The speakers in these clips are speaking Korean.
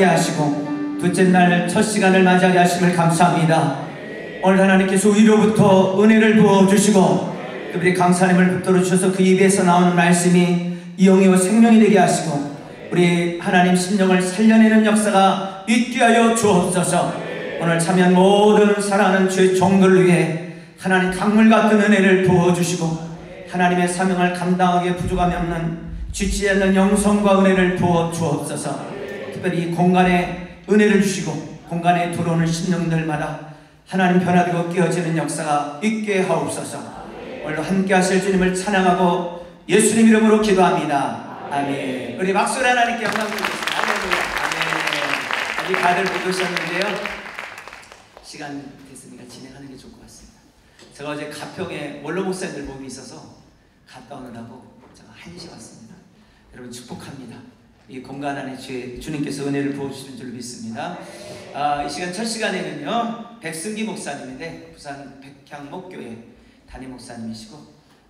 맞이하게 하시고 둘째 날 첫 시간을 맞이하게 하심을 감사합니다. 오늘 하나님께서 위로부터 은혜를 부어주시고 우리 강사님을 붙들어 주셔서 그 입에서 나오는 말씀이 이용이요 생명이 되게 하시고 우리 하나님 심령을 살려내는 역사가 있게 하여 주옵소서. 오늘 참여한 모든 사랑하는 주의 종들을 위해 하나님 강물 같은 은혜를 부어주시고 하나님의 사명을 감당하기에 부족함이 없는 지치지 않는 영성과 은혜를 부어 주옵소서. 특별히 이 공간에 은혜를 주시고 공간에 들어오는 심령들마다 하나님 변화되고 깨어지는 역사가 있게 하옵소서. 오늘도 함께 하실 주님을 찬양하고 예수님 이름으로 기도합니다. 아멘. 우리 박수를 하나님께 영광 드리겠습니다. 할렐루야. 아멘. 아직 다들 못 오셨는데요. 시간 됐으니까 진행하는 게 좋을 것 같습니다. 제가 어제 가평에 원로 목사님들 모임이 있어서 갔다 오느라고 제가 1시 왔습니다. 여러분 축복합니다. 이 공간 안에 주님께서 은혜를 부어주시는 줄 믿습니다. 이 시간 첫 시간에는요 백승기 목사님인데 부산 백향목교회 담임 목사님이시고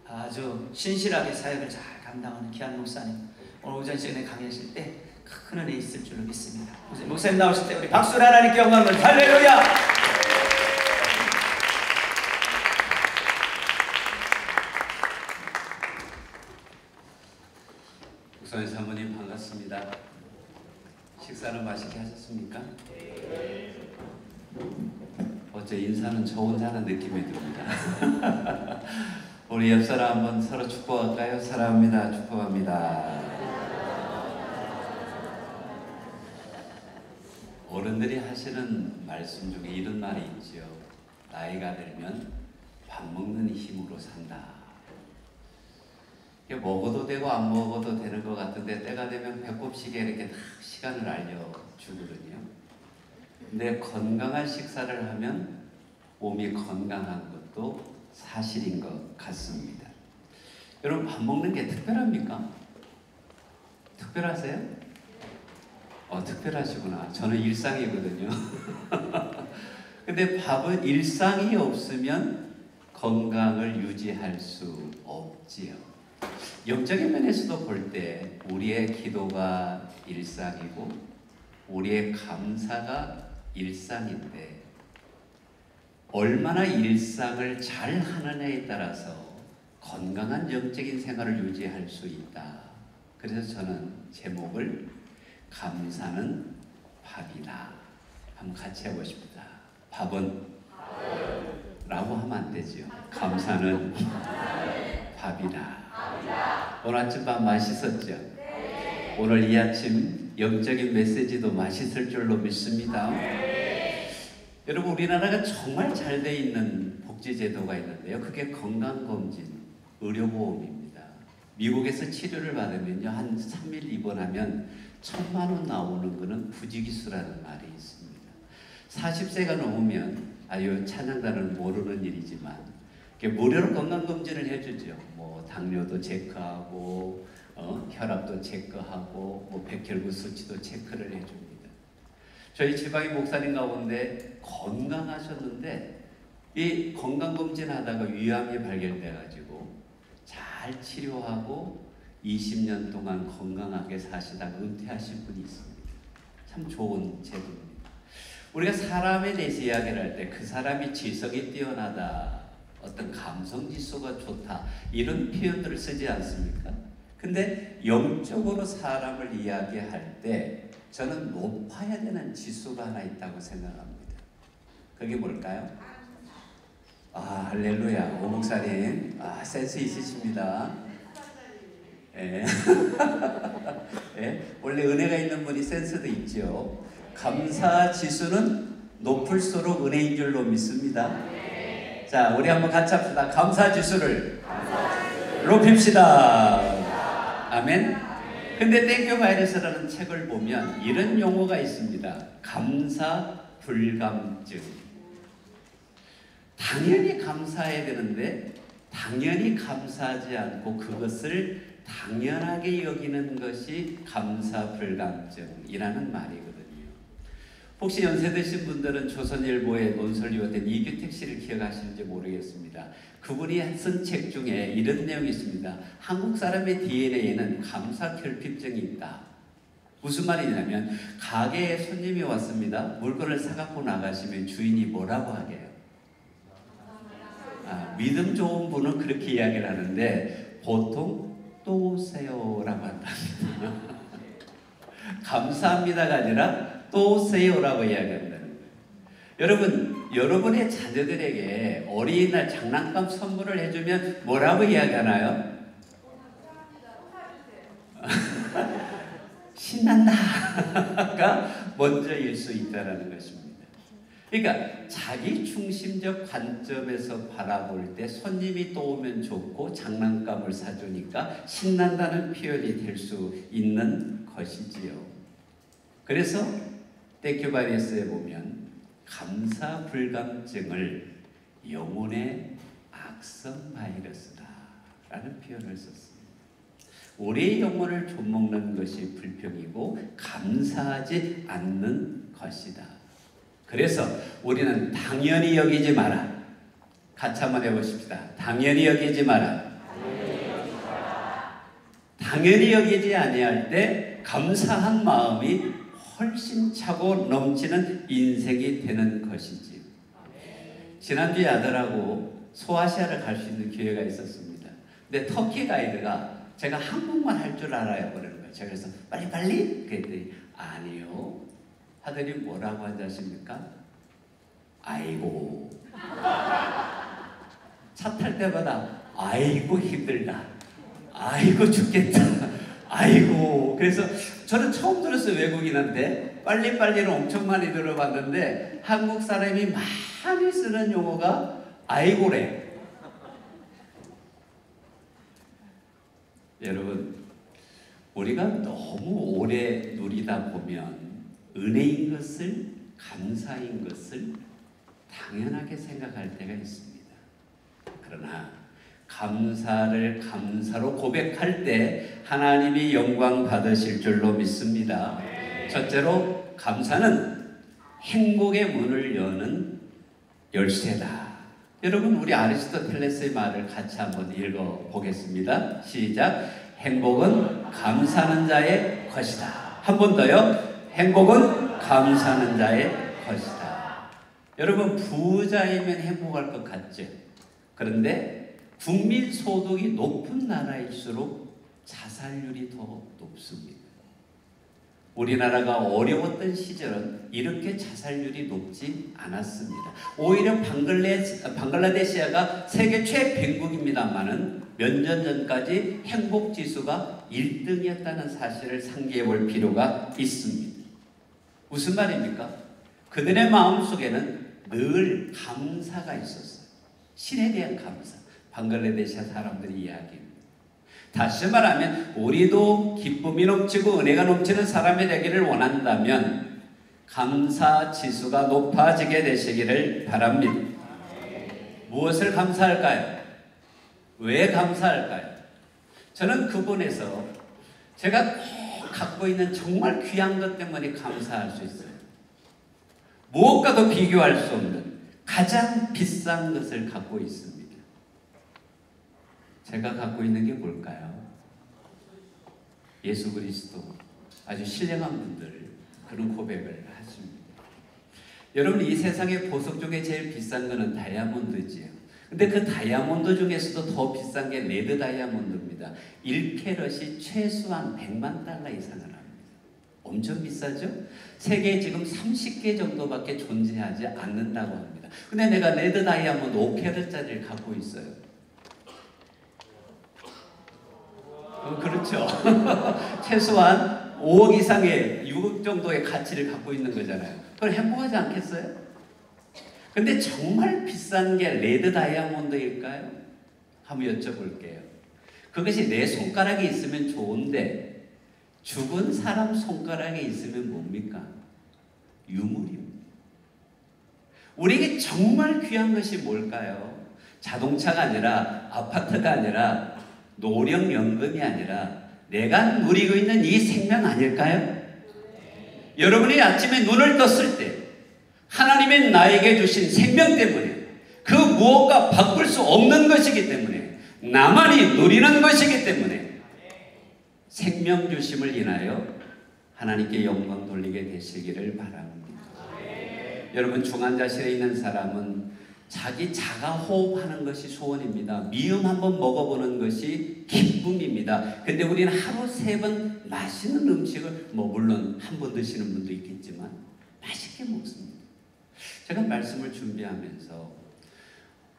아주 신실하게 사역을 잘 감당하는 귀한 목사님, 오늘 오전 시간에 강의하실 때 큰 은혜 있을 줄로 믿습니다. 목사님 나오실 때 우리 박수를 하나님께 영광을. 할렐루야. 목사님 사모님 반갑습니다. 식사는 맛있게 하셨습니까? 어째 인사는 저 혼자 하는 느낌이 듭니다. 우리 옆사람 한번 서로 축복할까요? 사랑합니다. 축복합니다. 어른들이 하시는 말씀 중에 이런 말이 있죠. 나이가 들면 밥 먹는 힘으로 산다. 먹어도 되고 안 먹어도 되는 것 같은데 때가 되면 배꼽시계 이렇게 딱 시간을 알려주거든요. 근데 건강한 식사를 하면 몸이 건강한 것도 사실인 것 같습니다. 여러분 밥 먹는 게 특별합니까? 특별하세요? 특별하시구나. 저는 일상이거든요. 근데 밥은 일상이 없으면 건강을 유지할 수 없지요. 영적인 면에서도 볼 때 우리의 기도가 일상이고 우리의 감사가 일상인데 얼마나 일상을 잘 하느냐에 따라서 건강한 영적인 생활을 유지할 수 있다. 그래서 저는 제목을 감사는 밥이다. 한번 같이 해보십니다. 밥은 라고 하면 안 되죠. 감사는 밥이다. 오늘 아침 밥 맛있었죠? 오늘 이 아침 영적인 메시지도 맛있을 줄로 믿습니다. 여러분 우리나라가 정말 잘 돼 있는 복지제도가 있는데요. 그게 건강검진, 의료보험입니다. 미국에서 치료를 받으면요. 한 3일 입원하면 1,000만 원 나오는 거는 부지기수라는 말이 있습니다. 40세가 넘으면 이 찬양단은 모르는 일이지만 무료로 건강검진을 해주죠. 뭐 당뇨도 체크하고 혈압도 체크하고 백혈구 수치도 체크를 해줍니다. 저희 지방의 목사님 가운데 건강하셨는데 이 건강검진 하다가 위암이 발견돼가지고 잘 치료하고 20년 동안 건강하게 사시다가 은퇴하신 분이 있습니다. 참 좋은 제도입니다. 우리가 사람에 대해서 이야기를 할 때 그 사람이 지성이 뛰어나다, 어떤 감성지수가 좋다 이런 표현들을 쓰지 않습니까? 근데 영적으로 사람을 이야기할 때 저는 높아야 되는 지수가 하나 있다고 생각합니다. 그게 뭘까요? 할렐루야. 오 목사님 센스 있으십니다. 예. 예. 원래 은혜가 있는 분이 센스도 있죠. 감사 지수는 높을수록 은혜인 줄로 믿습니다. 자, 우리 한번 같이 합시다. 감사 지수를 높입시다. 아멘. 근데 땡큐 바이러스라는 책을 보면 이런 용어가 있습니다. 감사 불감증. 당연히 감사해야 되는데 당연히 감사하지 않고 그것을 당연하게 여기는 것이 감사불감증이라는 말이거든요. 혹시 연세 드신 분들은 조선일보에 논설위원된 이규택 씨를 기억하시는지 모르겠습니다. 그분이 쓴 책 중에 이런 내용이 있습니다. 한국 사람의 DNA에는 감사결핍증이 있다. 무슨 말이냐면 가게에 손님이 왔습니다. 물건을 사갖고 나가시면 주인이 뭐라고 하게요? 믿음 좋은 분은 그렇게 이야기를 하는데 보통 또 오세요라고 한답니다. 감사합니다가 아니라 또 오세요라고 이야기한다는 거예요. 여러분, 여러분의 자녀들에게 어린이날 장난감 선물을 해주면 뭐라고 이야기하나요? 신난다가 먼저일 수 있다는 것입니다. 그러니까 자기 중심적 관점에서 바라볼 때 손님이 또 오면 좋고 장난감을 사주니까 신난다는 표현이 될 수 있는 것이지요. 그래서 땡큐바이러스에 보면 감사 불감증을 영혼의 악성 바이러스다 라는 표현을 썼습니다. 우리의 영혼을 좀먹는 것이 불평이고 감사하지 않는 것이다. 그래서 우리는 당연히 여기지 마라. 같이 한번 해보십시다. 당연히 여기지 마라. 당연히 여기지 아니할 때 감사한 마음이 훨씬 차고 넘치는 인생이 되는 것이지. 지난주에 아들하고 소아시아를 갈 수 있는 기회가 있었습니다. 근데 터키 가이드가 제가 한국말 할 줄 알아요 그러는 거예요. 제가 그래서 빨리 그랬더니 아니요. 아들이 뭐라고 하지 아십니까? 아이고. 차 탈 때마다 아이고 힘들다. 아이고 죽겠다. 아이고. 그래서 저는 처음 들었어요. 외국인한테. 빨리는 엄청 많이 들어봤는데 한국 사람이 많이 쓰는 용어가 아이고래. 여러분, 우리가 너무 오래 누리다 보면 은혜인 것을, 감사인 것을 당연하게 생각할 때가 있습니다. 그러나 감사를 감사로 고백할 때 하나님이 영광 받으실 줄로 믿습니다. 첫째로 감사는 행복의 문을 여는 열쇠다. 여러분, 우리 아리스토텔레스의 말을 같이 한번 읽어보겠습니다. 시작. 행복은 감사하는 자의 것이다. 한 번 더요. 행복은 감사하는 자의 것이다. 여러분, 부자이면 행복할 것 같죠? 그런데 국민 소득이 높은 나라일수록 자살률이 더 높습니다. 우리나라가 어려웠던 시절은 이렇게 자살률이 높지 않았습니다. 오히려 방글라데시아가 세계 최빈국입니다만은 몇 년 전까지 행복지수가 1등이었다는 사실을 상기해 볼 필요가 있습니다. 무슨 말입니까? 그들의 마음속에는 늘 감사가 있었어요. 신에 대한 감사. 방글라데시아 사람들의 이야기입니다. 다시 말하면 우리도 기쁨이 넘치고 은혜가 넘치는 사람이 되기를 원한다면 감사 지수가 높아지게 되시기를 바랍니다. 무엇을 감사할까요? 왜 감사할까요? 저는 그분에서 제가 꼭 갖고 있는 정말 귀한 것 때문에 감사할 수 있어요. 무엇과도 비교할 수 없는 가장 비싼 것을 갖고 있습니다. 제가 갖고 있는 게 뭘까요? 예수 그리스도. 아주 신령한 분들 그런 고백을 하십니다. 여러분, 이 세상의 보석 중에 제일 비싼 거는 다이아몬드지요. 근데 그 다이아몬드 중에서도 더 비싼 게 레드 다이아몬드입니다. 1캐럿이 최소한 100만 달러 이상을 합니다. 엄청 비싸죠? 세계에 지금 30개 정도밖에 존재하지 않는다고 합니다. 근데 내가 레드 다이아몬드 5캐럿짜리를 갖고 있어요. 그렇죠. 최소한 5억 이상의 6억 정도의 가치를 갖고 있는 거잖아요. 그걸 행복하지 않겠어요? 근데 정말 비싼 게 레드 다이아몬드일까요? 한번 여쭤볼게요. 그것이 내 손가락에 있으면 좋은데 죽은 사람 손가락에 있으면 뭡니까? 유물입니다. 우리에게 정말 귀한 것이 뭘까요? 자동차가 아니라 아파트가 아니라 노령연금이 아니라 내가 누리고 있는 이 생명 아닐까요? 여러분이 아침에 눈을 떴을 때 하나님의 나에게 주신 생명 때문에 그 무엇과 바꿀 수 없는 것이기 때문에 나만이 누리는 것이기 때문에 생명 주심을 인하여 하나님께 영광 돌리게 되시기를 바랍니다. 여러분, 중환자실에 있는 사람은 자기 자가 호흡하는 것이 소원입니다. 미음 한번 먹어보는 것이 기쁨입니다. 근데 우리는 하루 3번 맛있는 음식을 물론 한 번 드시는 분도 있겠지만 맛있게 먹습니다. 제가 말씀을 준비하면서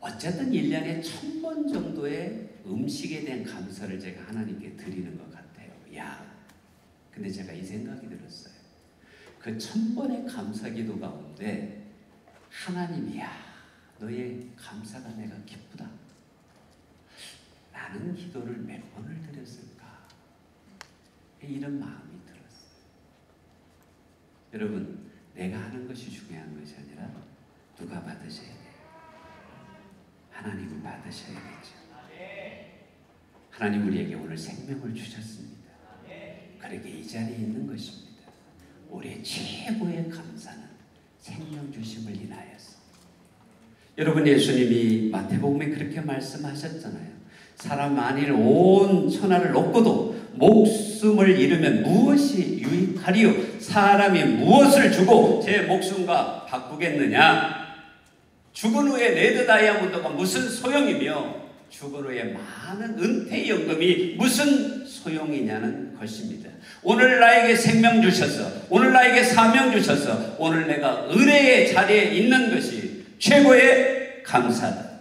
어쨌든 1년에 1000번 정도의 음식에 대한 감사를 제가 하나님께 드리는 것 같아요. 근데 제가 이 생각이 들었어요. 그 1000번의 감사기도 가운데 하나님이 너의 감사가 내가 기쁘다. 나는 기도를 몇 번을 드렸을까? 이런 마음이 들었어요. 여러분, 내가 하는 것이 중요한 것이 아니라 누가 받으셔야 돼요? 하나님을 받으셔야겠죠. 하나님 우리에게 오늘 생명을 주셨습니다. 그러게 이 자리에 있는 것입니다. 우리의 최고의 감사는 생명 주심을 인하여서. 여러분, 예수님이 마태복음에 그렇게 말씀하셨잖아요. 사람 만일 온 천하를 얻고도 목숨을 잃으면 무엇이 유익하리요? 사람이 무엇을 주고 제 목숨과 바꾸겠느냐? 죽은 후에 레드 다이아몬드가 무슨 소용이며 죽은 후에 많은 은퇴연금이 무슨 소용이냐는 것입니다. 오늘 나에게 생명 주셔서, 오늘 나에게 사명 주셔서 오늘 내가 은혜의 자리에 있는 것이 최고의 감사다.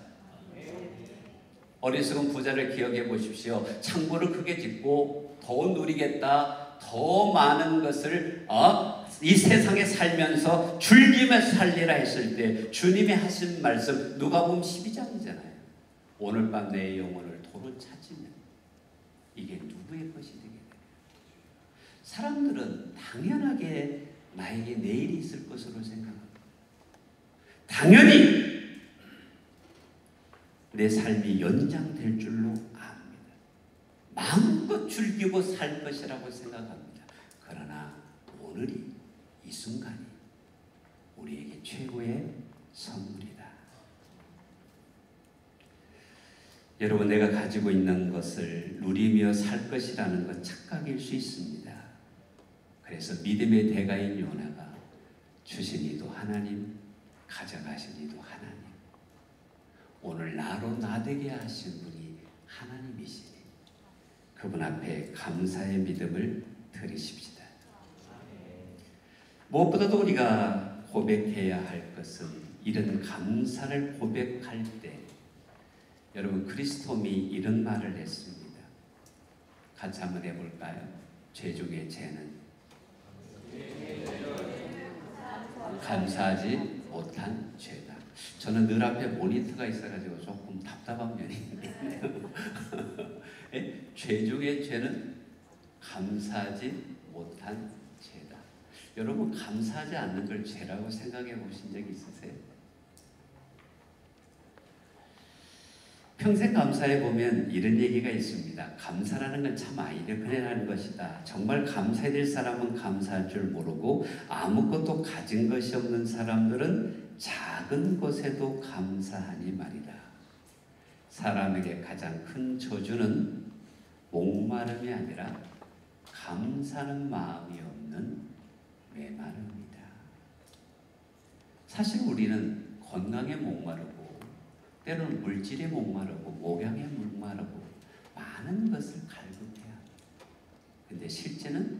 어리석은 부자를 기억해 보십시오. 창고를 크게 짓고 더 누리겠다, 더 많은 것을 이 세상에 살면서 즐기며 살리라 했을 때 주님이 하신 말씀 누가복음 12장이잖아요. 오늘 밤 내 영혼을 도로 찾으면 이게 누구의 것이 되겠느냐. 사람들은 당연하게 나에게 내일이 있을 것으로 생각합니다. 당연히 내 삶이 연장될 줄로 압니다. 마음껏 즐기고 살 것이라고 생각합니다. 그러나 오늘이, 이 순간이 우리에게 최고의 선물이다. 여러분, 내가 가지고 있는 것을 누리며 살 것이라는 것 착각일 수 있습니다. 그래서 믿음의 대가인 요나가 주신 이도 하나님, 가져가신 이도 하나님, 오늘 나로 나되게 하신 분이 하나님이시니 그분 앞에 감사의 믿음을 드리십시다. 무엇보다도 우리가 고백해야 할 것은 이런 감사를 고백할 때, 여러분, 그리스도미 이런 말을 했습니다. 같이 한번 해볼까요? 죄 중에 죄는 감사하지 못한 죄다. 저는 늘 앞에 모니터가 있어가지고 조금 답답한 면이 있네요. 죄 중에 죄는 감사하지 못한 죄다. 여러분, 감사하지 않는 걸 죄라고 생각해 보신 적 있으세요? 평생 감사해 보면 이런 얘기가 있습니다. 감사라는 건 참 아이러니한 것이다. 정말 감사해야 될 사람은 감사할 줄 모르고 아무것도 가진 것이 없는 사람들은 작은 것에도 감사하니 말이다. 사람에게 가장 큰 저주는 목마름이 아니라 감사하는 마음이 없는 메마름이다. 사실 우리는 건강에 목마르고 때로는 물질에 목마르고 목양에 목마르고 많은 것을 갈급해야 합니다. 근데 실제는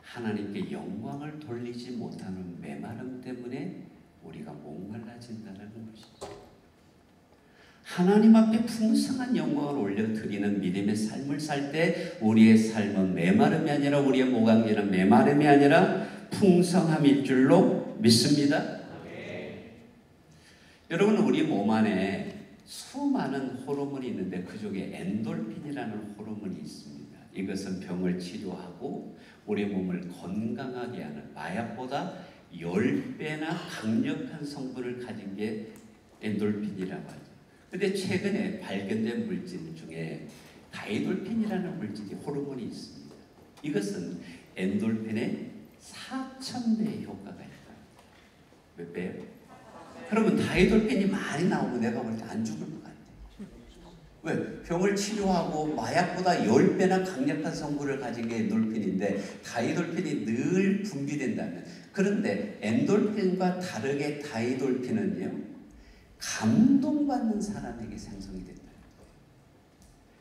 하나님께 영광을 돌리지 못하는 메마름 때문에 우리가 목말라진다는 것이죠. 하나님 앞에 풍성한 영광을 올려드리는 믿음의 삶을 살 때 우리의 삶은 메마름이 아니라, 우리의 목양제는 메마름이 아니라 풍성함일 줄로 믿습니다. 여러분, 우리 몸 안에 수많은 호르몬이 있는데 그 중에 엔돌핀이라는 호르몬이 있습니다. 이것은 병을 치료하고 우리 몸을 건강하게 하는, 마약보다 10배나 강력한 성분을 가진 게 엔돌핀이라고 하죠. 근데 최근에 발견된 물질 중에 다이돌핀이라는 물질이, 호르몬이 있습니다. 이것은 엔돌핀의 4000배의 효과가 있다. 몇 배요? 그러면 다이돌핀이 많이 나오면 내가 볼 때 안 죽을 것 같아. 왜? 병을 치료하고 마약보다 10배나 강력한 성분을 가진 게 엔돌핀인데 다이돌핀이 늘 분비된다면, 그런데 엔돌핀과 다르게 다이돌핀은요 감동받는 사람에게 생성이 된다.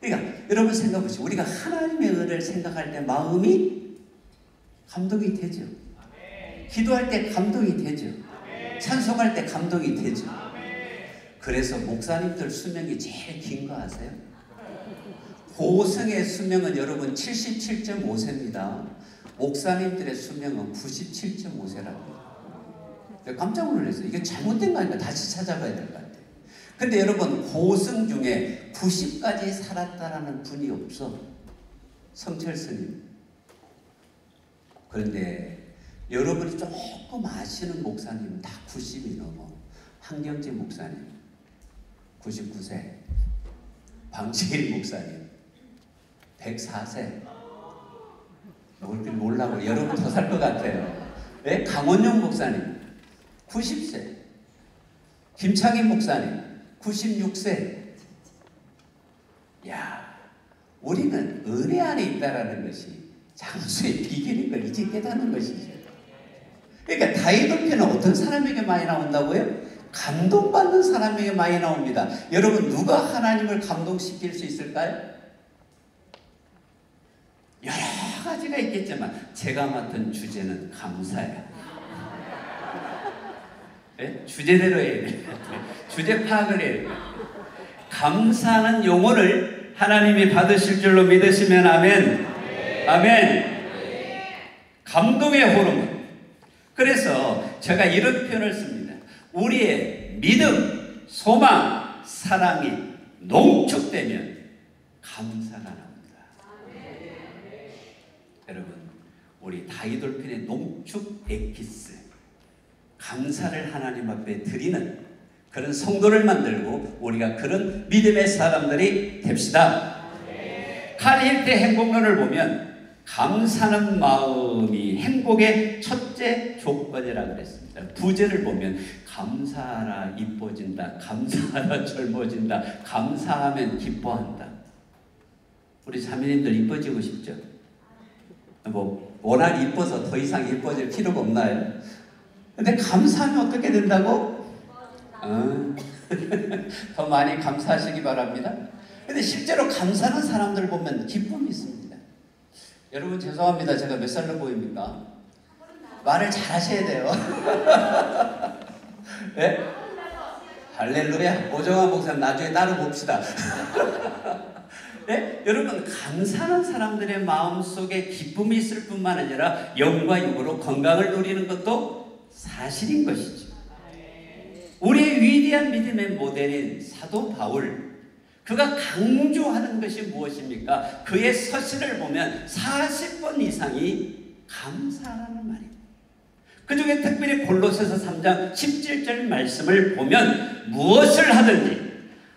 그러니까 여러분 생각해보시죠. 우리가 하나님의 은혜를 생각할 때 마음이 감동이 되죠. 기도할 때 감동이 되죠. 찬송할 때 감동이 되죠. 그래서 목사님들 수명이 제일 긴 거 아세요? 고승의 수명은 여러분 77.5세입니다. 목사님들의 수명은 97.5세랍니다. 깜짝 놀랐어요. 이게 잘못된 거 아닌가? 다시 찾아봐야 될 것 같아요. 근데 여러분 고승 중에 90까지 살았다라는 분이 없어. 성철 스님. 그런데 여러분이 조금 아시는 목사님은 다 90이 넘어. 한경재 목사님 99세, 방치일 목사님 104세. 얼핏 몰라고 여러분 더 살 것 같아요. 네? 강원영 목사님 90세, 김창인 목사님 96세. 야, 우리는 은혜 안에 있다라는 것이 장수의 비결인 걸 이제 깨닫는 것이죠. 그러니까 다이돌핀은 어떤 사람에게 많이 나온다고요? 감동받는 사람에게 많이 나옵니다. 여러분 누가 하나님을 감동시킬 수 있을까요? 여러 가지가 있겠지만 제가 맡은 주제는 감사예요. 네? 주제대로 해야 돼요. 주제 파악을 해야 돼요. 감사하는 용어를 하나님이 받으실 줄로 믿으시면 아멘. 아멘. 감동의 호르몬. 그래서 제가 이런 표현을 씁니다. 우리의 믿음, 소망, 사랑이 농축되면 감사가 나옵니다. 여러분, 우리 다이돌핀의 농축 에키스, 감사를 하나님 앞에 드리는 그런 성도를 만들고 우리가 그런 믿음의 사람들이 됩시다. 칼 힐트의 행복론을 보면 감사하는 마음이 행복의 첫째 조건이라고 그랬습니다. 부제를 보면 감사하라 이뻐진다, 감사하라 젊어진다, 감사하면 기뻐한다. 우리 자매님들 이뻐지고 싶죠? 뭐 워낙 이뻐서 더 이상 이뻐질 필요가 없나요? 근데 감사하면 어떻게 된다고? 더 많이 감사하시기 바랍니다. 근데 실제로 감사하는 사람들 보면 기쁨이 있습니다. 여러분 죄송합니다. 제가 몇 살로 보입니까? 말을 잘 하셔야 돼요. 네? 할렐루야. 오정환 목사님 나중에 따로 봅시다. 네? 여러분 감사하는 사람들의 마음속에 기쁨이 있을 뿐만 아니라 영과 육으로 건강을 누리는 것도 사실인 것이죠. 우리의 위대한 믿음의 모델인 사도 바울, 그가 강조하는 것이 무엇입니까? 그의 서신을 보면 40번 이상이 감사라는 말입니다. 그 중에 특별히 골로새서 3장 17절 말씀을 보면 무엇을 하든지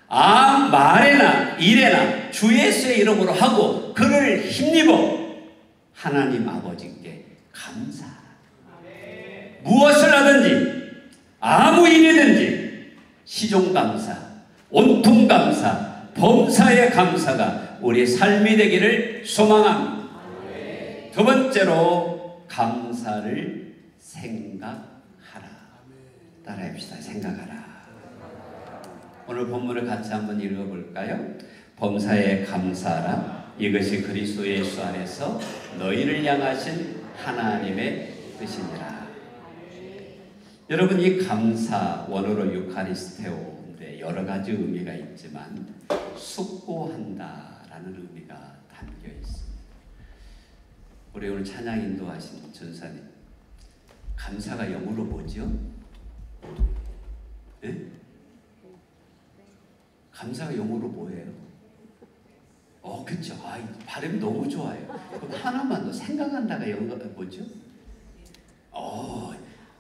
말에나 일에나 주 예수의 이름으로 하고 그를 힘입어 하나님 아버지께 감사하라. 무엇을 하든지 아무 일이든지 시종감사, 온통감사, 범사의 감사가 우리의 삶이 되기를 소망합니다. 두 번째로 감사를 생각하라. 따라합시다. 생각하라. 오늘 본문을 같이 한번 읽어볼까요? 범사에 감사하라. 이것이 그리스도 예수 안에서 너희를 향하신 하나님의 뜻이니라. 여러분 이 감사 원어로 유카리스테오인데 여러 가지 의미가 있지만 숙고한다라는 의미가 담겨 있습니다. 우리 오늘 찬양 인도하신 전사님, 감사가 영어로 뭐죠? 네? 감사가 영어로 뭐예요? 그쵸. 발음이 너무 좋아요. 그럼 하나만 더 생각한다가 영어가 뭐죠?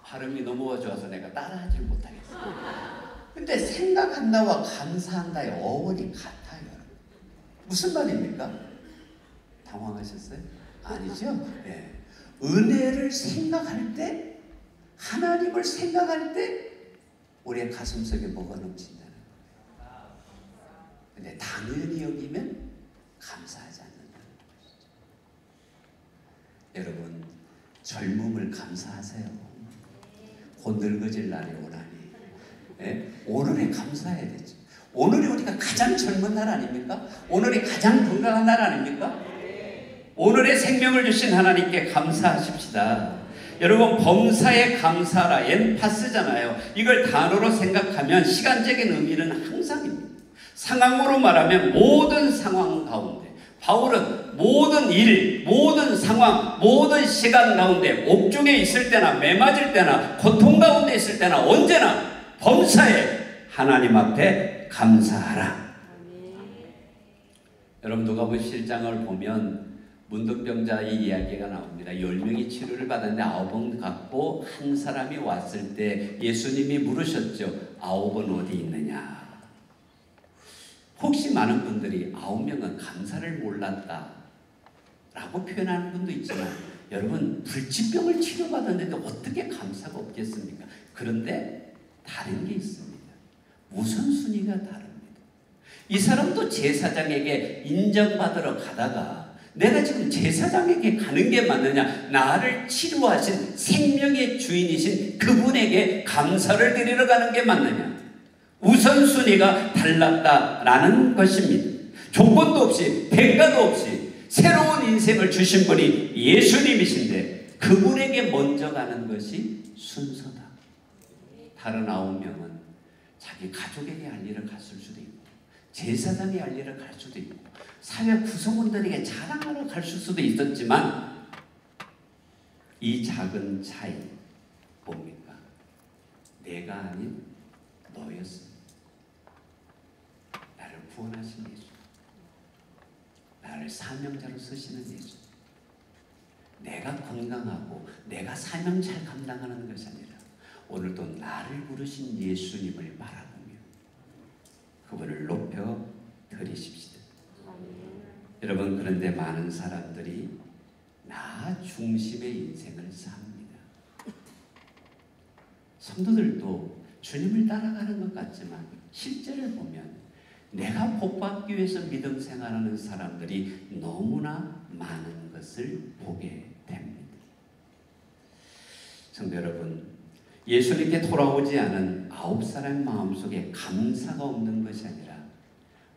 발음이 너무 좋아서 내가 따라하지 못하겠어요. 근데 생각한다와 감사한다의 어원이 같아요. 무슨 말입니까? 당황하셨어요? 아니죠? 네. 은혜를 생각할 때, 하나님을 생각할 때 우리의 가슴속에 뭐가 넘친다는 거예요. 근데 당연히 여기면 감사하지 않는다는 것이죠. 여러분, 젊음을 감사하세요. 곧 늙어질 날이 오나니. 예? 오늘에 감사해야 되죠. 오늘이 우리가 가장 젊은 날 아닙니까? 오늘이 가장 건강한 날 아닙니까? 오늘의 생명을 주신 하나님께 감사하십시다. 여러분, 범사에 감사라, 엔파스잖아요. 이걸 단어로 생각하면 시간적인 의미는 항상입니다. 상황으로 말하면 모든 상황 가운데, 바울은 모든 일, 모든 상황, 모든 시간 가운데, 옥중에 있을 때나 매맞을 때나 고통 가운데 있을 때나 언제나 범사에 하나님 앞에 감사하라. 여러분, 누가복음 7장을 보면 문둥병자의 이야기가 나옵니다. 10명이 치료를 받았는데 9은 갔고 한 사람이 왔을 때 예수님이 물으셨죠. 9은 어디 있느냐? 혹시 많은 분들이 9명은 감사를 몰랐다 라고 표현하는 분도 있지만, 여러분, 불치병을 치료받았는데 어떻게 감사가 없겠습니까? 그런데 다른 게 있습니다. 우선순위가 다릅니다. 이 사람도 제사장에게 인정받으러 가다가 내가 지금 제사장에게 가는 게 맞느냐, 나를 치료하신 생명의 주인이신 그분에게 감사를 드리러 가는 게 맞느냐, 우선순위가 달랐다라는 것입니다. 조건도 없이 대가도 없이 새로운 인생을 주신 분이 예수님이신데 그분에게 먼저 가는 것이 순서다. 다른 9명은 자기 가족에게 할 일을 갔을 수도 있고 제사장이 할 일을 갈 수도 있고 사회 구성원들에게 자랑하러 갈 수도 있었지만, 이 작은 차이 뭡니까? 내가 아닌 너였습니다. 나를 구원하신 예수, 나를 사명자로 쓰시는 예수, 내가 건강하고 내가 사명 잘 감당하는 것이 아니라 오늘도 나를 부르신 예수님을 바라보며 그분을 높여 드리십시다. 여러분, 그런데 많은 사람들이 나 중심의 인생을 삽니다. 성도들도 주님을 따라가는 것 같지만 실제를 보면 내가 복받기 위해서 믿음 생활하는 사람들이 너무나 많은 것을 보게 됩니다. 성도 여러분, 예수님께 돌아오지 않은 9사람의 마음속에 감사가 없는 것이 아니라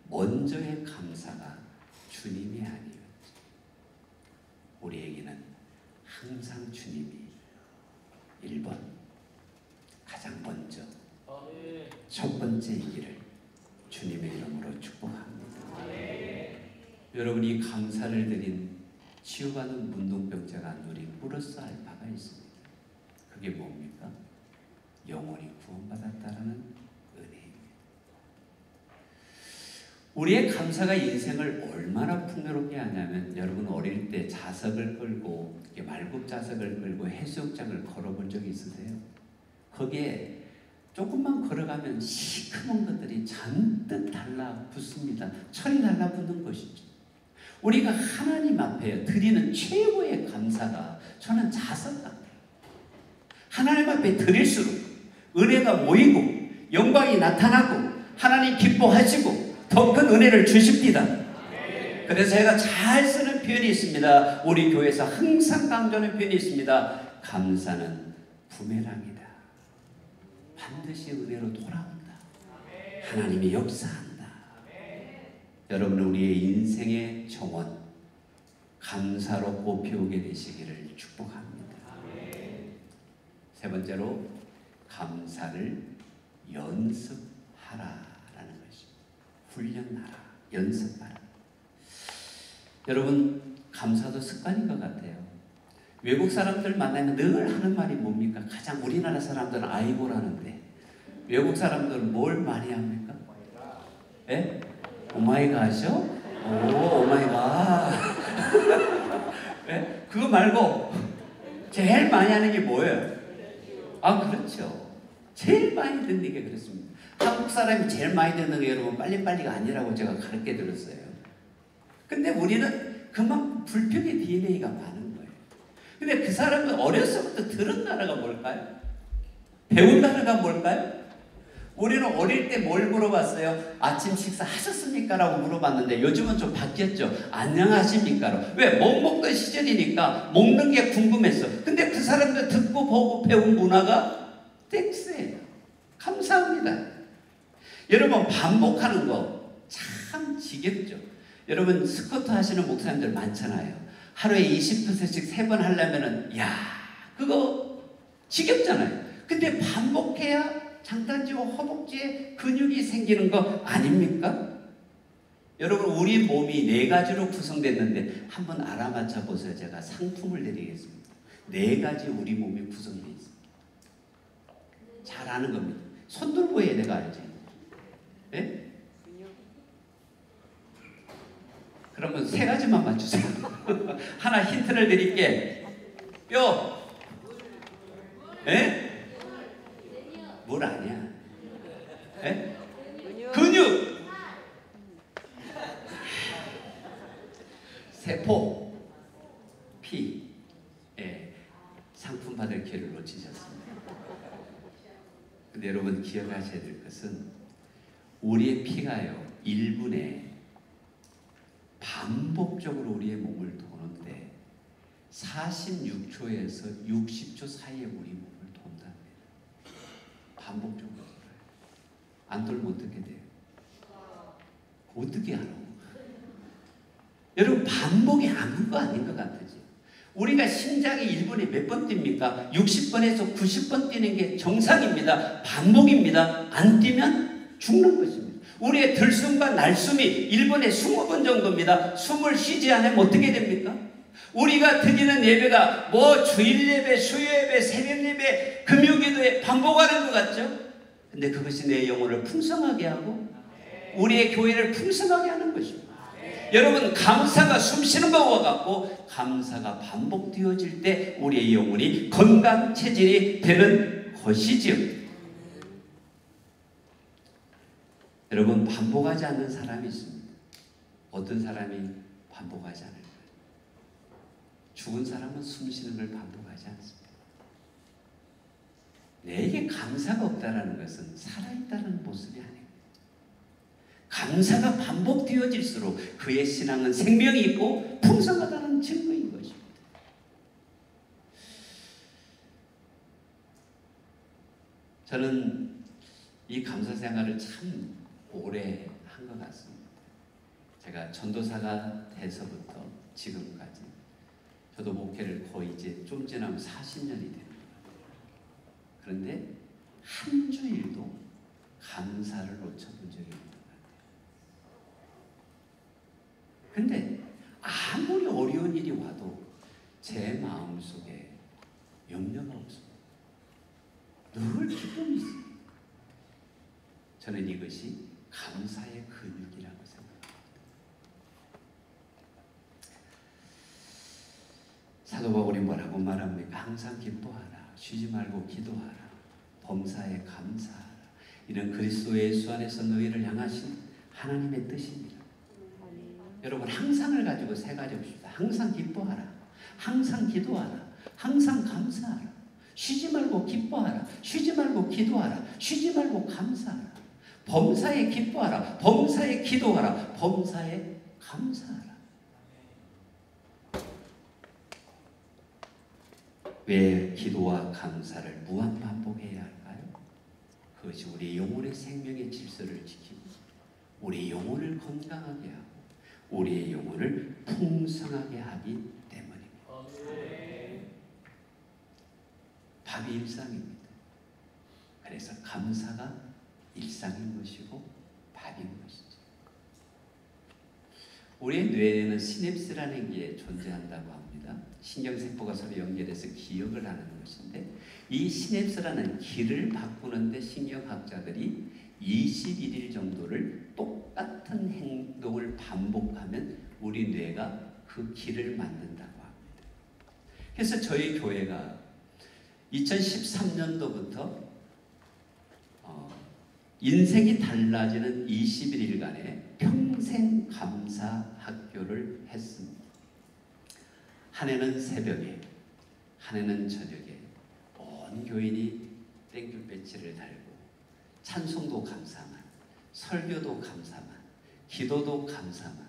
먼저의 감사가 주님이 아니었죠. 우리에게는 항상 주님이 1번, 가장 먼저 첫 번째이기를 주님의 이름으로 축복합니다. 여러분이 감사를 드린 치유받은 문둥병자가 누린 플러스 알파가 있습니다. 그게 뭡니까? 영원히 구원받았다라는 은혜입니다. 우리의 감사가 인생을 얼마나 풍요롭게 하냐면, 여러분 어릴 때 자석을 끌고 말굽 자석을 끌고 해수욕장을 걸어본 적이 있으세요? 거기에 조금만 걸어가면 시커먼 것들이 잔뜩 달라붙습니다. 철이 달라붙는 것이죠. 우리가 하나님 앞에 드리는 최고의 감사가 저는 자석 같아요. 하나님 앞에 드릴수록 은혜가 모이고 영광이 나타나고 하나님 기뻐하시고 더 큰 은혜를 주십니다. 그래서 제가 잘 쓰는 표현이 있습니다. 우리 교회에서 항상 강조하는 표현이 있습니다. 감사는 부메랑이다. 반드시 은혜로 돌아온다. 하나님이 역사한다. 여러분, 우리의 인생의 정원 감사로 꽃피우게 되시기를 축복합니다. 세 번째로, 감사를 연습하라라는 것입니다. 훈련하라, 연습하라. 여러분, 감사도 습관인 것 같아요. 외국 사람들 만나면 늘 하는 말이 뭡니까? 가장 우리나라 사람들은 아이고라는데 외국 사람들은 뭘 많이 합니까? 예? 오마이갓이요? 오, 오마이갓. 예? 그거 말고 제일 많이 하는 게 뭐예요? 아, 그렇죠. 제일 많이 듣는 게 그렇습니다. 한국 사람이 제일 많이 듣는 게 여러분 빨리빨리가 아니라고 제가 가르쳐 드렸어요. 근데 우리는 그만큼 불평의 DNA가 많은 거예요. 근데 그 사람은 어렸을 때부터 들은 단어가 뭘까요? 배운 단어가 뭘까요? 우리는 어릴 때 뭘 물어봤어요? 아침 식사 하셨습니까? 라고 물어봤는데 요즘은 좀 바뀌었죠. 안녕하십니까? 왜? 못 먹던 시절이니까 먹는 게 궁금했어. 근데 그 사람들 듣고 보고 배운 문화가 땡스예요. 감사합니다. 여러분 반복하는 거 참 지겹죠. 여러분 스쿼트 하시는 목사님들 많잖아요. 하루에 20%씩 3번 하려면은 야 그거 지겹잖아요. 근데 반복해야 장단지와 허벅지에 근육이 생기는 거 아닙니까? 여러분 우리 몸이 4가지로 구성됐는데 한번 알아맞혀 보세요. 제가 상품을 드리겠습니다. 4가지 우리 몸이 구성되어 있습니다. 잘 아는 겁니다. 손 들고 해야 내가 알지. 네? 그러면 3가지만 맞추세요. 하나 힌트를 드릴게. 뼈. 예? 뭘 아냐? 예? 근육. 세포. 피. 예. 상품 받을 기회를 놓치셨습니다. 근데 여러분 기억하셔야 될 것은 우리의 피가요 1분에 반복적으로 우리의 몸을 도는데 46초에서 60초 사이에 우리 몸을 돈답니다. 반복적으로 돌아요. 안 돌면 어떻게 돼요? 어떻게 알아? 여러분 반복이 아닌 거 아닌 것 같으지? 우리가 심장이 1분에 몇 번 뜁니까? 60번에서 90번 뛰는 게 정상입니다. 반복입니다. 안 뛰면 죽는 것입니다. 우리의 들숨과 날숨이 1분에 20번 정도입니다. 숨을 쉬지 않으면 어떻게 됩니까? 우리가 드리는 예배가 뭐 주일 예배, 수요 예배, 새벽 예배, 금요기도에 반복하는 것 같죠? 근데 그것이 내 영혼을 풍성하게 하고 우리의 교회를 풍성하게 하는 것입니다. 여러분 감사가 숨쉬는 것과 같고 감사가 반복되어질 때 우리의 영혼이 건강 체질이 되는 것이지요. 여러분 반복하지 않는 사람이 있습니다. 어떤 사람이 반복하지 않을까요? 죽은 사람은 숨쉬는 걸 반복하지 않습니다. 내게 감사가 없다는 것은 살아있다는 모습이 아닙니다. 감사가 반복되어질수록 그의 신앙은 생명이 있고 풍성하다는 증거인 것입니다. 저는 이 감사 생활을 참 오래 한 것 같습니다. 제가 전도사가 돼서부터 지금까지 저도 목회를 거의 이제 좀 지나면 40년이 되는 거예요. 그런데 한 주일도 감사를 놓쳐본 적이 없는 것 같아요. 근데 아무리 어려운 일이 와도 제 마음속에 염려가 없습니다. 늘 기쁨이 있습니다. 저는 이것이 감사의 근육이라고 생각합니다. 사도 바울이 뭐라고 말합니까? 항상 기뻐하라. 쉬지 말고 기도하라. 범사에 감사하라. 이는 그리스도 예수 안에서 너희를 향하신 하나님의 뜻입니다. 여러분 항상을 가지고 3가지 봅시다. 항상 기뻐하라. 항상 기도하라. 항상 감사하라. 쉬지 말고 기뻐하라. 쉬지 말고 기도하라. 쉬지 말고 감사하라. 범사에 기뻐하라. 범사에 기도하라. 범사에 감사하라. 왜 기도와 감사를 무한 반복해야 할까요? 그것이 우리 영혼의 생명의 질서를 지키고 우리 영혼을 건강하게 하고 우리의 영혼을 풍성하게 하기 때문입니다. 밥이 일상입니다. 그래서 감사가 일상인 것이고 밥인 것이죠. 우리의 뇌에는 시냅스라는 게 존재한다고 합니다. 신경세포가 서로 연결해서 기억을 하는 것인데 이 시냅스라는 길을 바꾸는데 신경학자들이 21일 정도를 똑같은 행동을 반복하면 우리 뇌가 그 길을 만든다고 합니다. 그래서 저희 교회가 2013년도부터 인생이 달라지는 21일간의 평생 감사 학교를 했습니다. 한 해는 새벽에, 한 해는 저녁에 온 교인이 땡큐 배지를 달고 찬송도 감사만, 설교도 감사만, 기도도 감사만.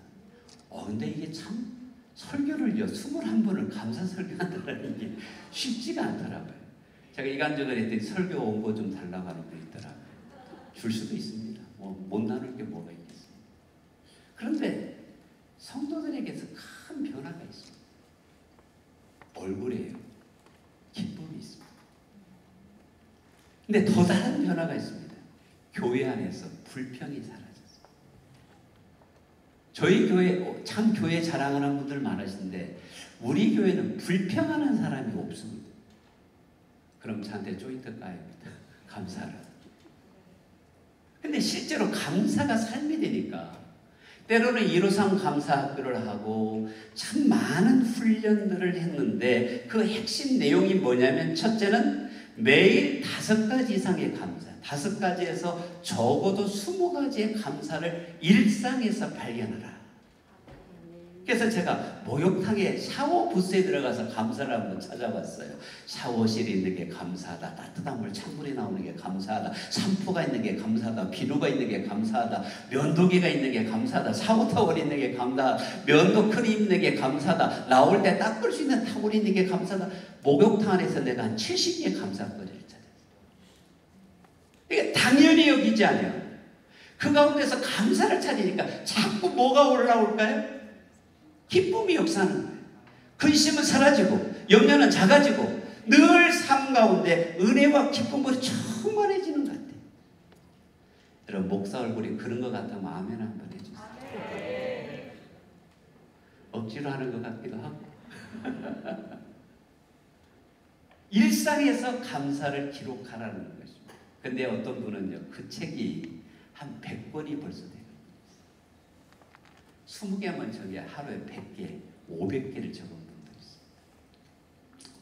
근데 이게 참 설교를요 21번을 감사 설교한다는 게 쉽지가 않더라고요. 제가 이간저간 했더니 설교 원고 좀 달라고 하는 분 있더라고요. 줄 수도 있습니다. 못 나눌 게 뭐가 있겠어요. 그런데 성도들에게서 큰 변화가 있습니다. 얼굴에요. 기쁨이 있습니다. 근데 더 다른 변화가 있습니다. 교회 안에서 불평이 사라졌어요. 저희 교회 참 교회 자랑하는 분들 많으신데 우리 교회는 불평하는 사람이 없습니다. 그럼 저한테 조인트 까입니다. 감사를. 근데 실제로 감사가 삶이 되니까 때로는 153 감사학교를 하고 참 많은 훈련들을 했는데 그 핵심 내용이 뭐냐면 첫째는 매일 5가지 이상의 감사, 5가지에서 적어도 20가지의 감사를 일상에서 발견하라. 그래서 제가 목욕탕에 샤워 부스에 들어가서 감사를 한번 찾아봤어요. 샤워실에 있는 게 감사하다. 따뜻한 물 찬물이 나오는 게 감사하다. 샴푸가 있는 게 감사하다. 비누가 있는 게 감사하다. 면도기가 있는 게 감사하다. 샤워 타월이 있는 게 감사하다. 면도 크림 있는 게 감사하다. 나올 때 닦을 수 있는 타월이 있는 게 감사하다. 목욕탕 안에서 내가 한 70개의 감사거리를 찾았어요. 이게 당연히 여기지 않아요. 그 가운데서 감사를 찾으니까 자꾸 뭐가 올라올까요? 기쁨이 역사하는 거예요. 근심은 사라지고 염려는 작아지고 늘 삶 가운데 은혜와 기쁨으로 충만해지는 것 같아요. 여러분 목사 얼굴이 그런 것 같다면 아멘 한번 해주세요. 억지로 하는 것 같기도 하고 일상에서 감사를 기록하라는 것입니다. 근데 어떤 분은요 그 책이 한 100권이 벌써 돼요. 20개만 저기 하루에 100개, 500개를 적은 분도 있어요.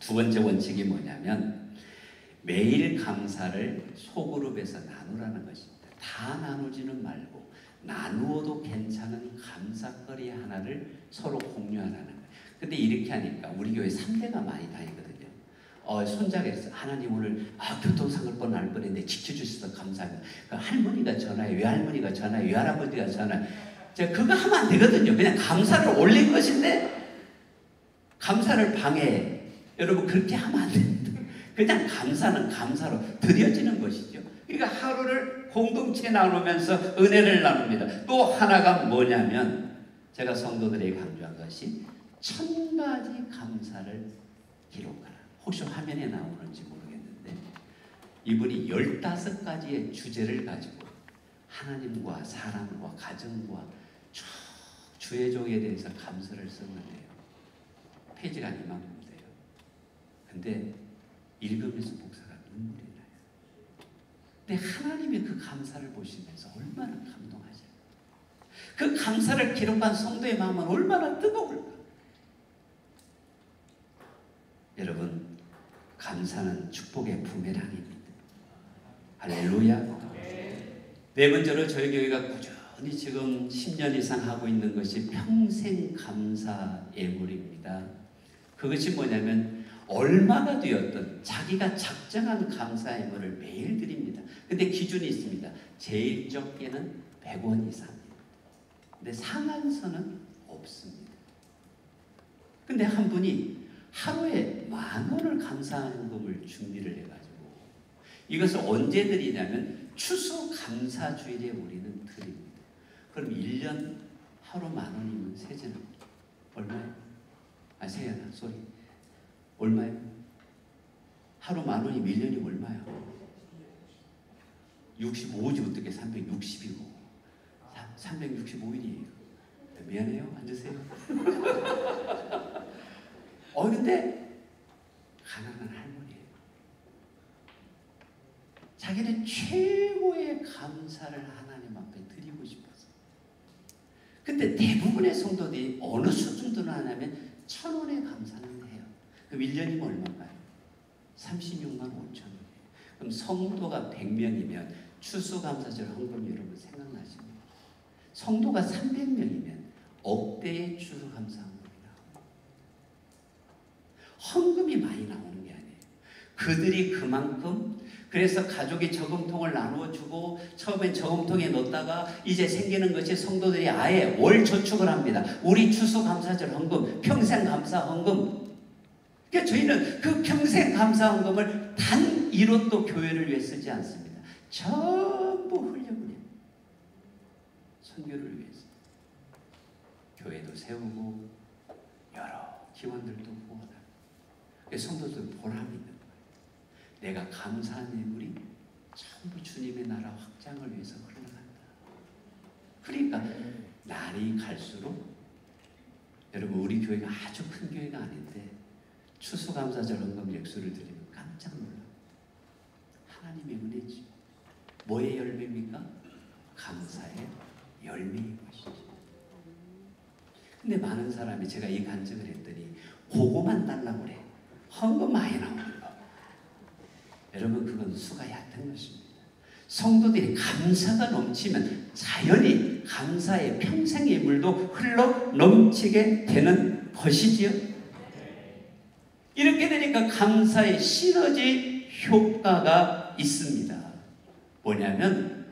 두 번째 원칙이 뭐냐면 매일 감사를 소그룹에서 나누라는 것입니다. 다 나누지는 말고 나누어도 괜찮은 감사거리 하나를 서로 공유하라는 거예요. 근데 이렇게 하니까 우리 교회 3대가 많이 다니거든요. 손자가 있어. 하나님 오늘 교통사고를 날 뻔했는데 지켜주셔서 감사합니다. 그 할머니가 전화해, 외할머니가 전화해, 외할아버지가 전화해. 제가 그거 하면 안 되거든요. 그냥 감사를 올린 것인데 감사를 방해해. 여러분 그렇게 하면 안 됩니다. 그냥 감사는 감사로 드려지는 것이죠. 그러니까 하루를 공동체에 나누면서 은혜를 나눕니다. 또 하나가 뭐냐면 제가 성도들에게 강조한 것이 1000가지 감사를 기록하라. 혹시 화면에 나오는지 모르겠는데 이분이 15가지의 주제를 가지고 하나님과 사람과 가정과 쭉 주의 종에 대해서 감사를 썼는데요. 페이지가 이만큼 돼요. 근데 읽으면서 목사가 눈물이 나요. 근데 하나님의 그 감사를 보시면서 얼마나 감동하실까. 그 감사를 기록한 성도의 마음은 얼마나 뜨거울까. 여러분 감사는 축복의 부메랑입니다. 할렐루야. 네 번째로 저희 교회가 꾸준히 지금 10년 이상 하고 있는 것이 평생 감사 예물입니다. 그것이 뭐냐면 얼마가 되었든 자기가 작정한 감사 예물을 매일 드립니다. 근데 기준이 있습니다. 제일 적게는 100원 이상입니다. 근데 상한선은 없습니다. 근데 한 분이 하루에 10,000원을 감사헌금을 준비를 해가지고 이것을 언제 드리냐면 추수감사주일에 우리는 드립니다. 그럼 1년 하루 10,000원이면 세제는 얼마예요? 세연아 소리 얼마예요? 하루 10,000원이면 1년이 얼마예요? 65지 어떻게 360이고 365일이에요. 미안해요. 앉으세요. 근데 가난한 할머니예요. 자기는 최고의 감사를 하나님 앞에 드리고 싶어서. 근데 대부분의 성도들이 어느 수준으로 하냐면 1,000원의 감사는 해요. 그럼 1년이면 얼마인가요? 36만 5천원이에요. 그럼 성도가 100명이면 추수감사절 헌금 여러분 생각나십니까? 성도가 300명이면 억대의 추수감사 헌금이 나옵니다. 헌금이 많이 나오는 게 아니에요. 그들이 그만큼 그래서 가족이 저금통을 나누어 주고 처음엔 저금통에 넣었다가 이제 생기는 것이 성도들이 아예 월 저축을 합니다. 우리 추수감사절 헌금, 평생감사 헌금. 그러니까 저희는 그 평생감사 헌금을 단 1원도 교회를 위해 쓰지 않습니다. 전부 흘려보내요. 선교를 위해서. 교회도 세우고 여러 기관들도 후원하고. 성도들 보람이 있는 거예요. 내가 감사한 예물이 전부 주님의 나라 확장을 위해서 흘러간다. 그러니까 날이 갈수록 여러분 우리 교회가 아주 큰 교회가 아닌데 추수감사절 헌금 액수를 드리면 깜짝 놀라요. 하나님의 은혜지. 뭐의 열매입니까? 감사의 열매인 것이죠. 근데 많은 사람이 제가 이 간증을 했더니 그거만 달라고 그래. 헌금 많이 나오는 거. 여러분 그건 수가 얕은 것입니다. 성도들이 감사가 넘치면 자연히 감사의 평생의 물도 흘러 넘치게 되는 것이지요. 이렇게 되니까 감사의 시너지 효과가 있습니다. 뭐냐면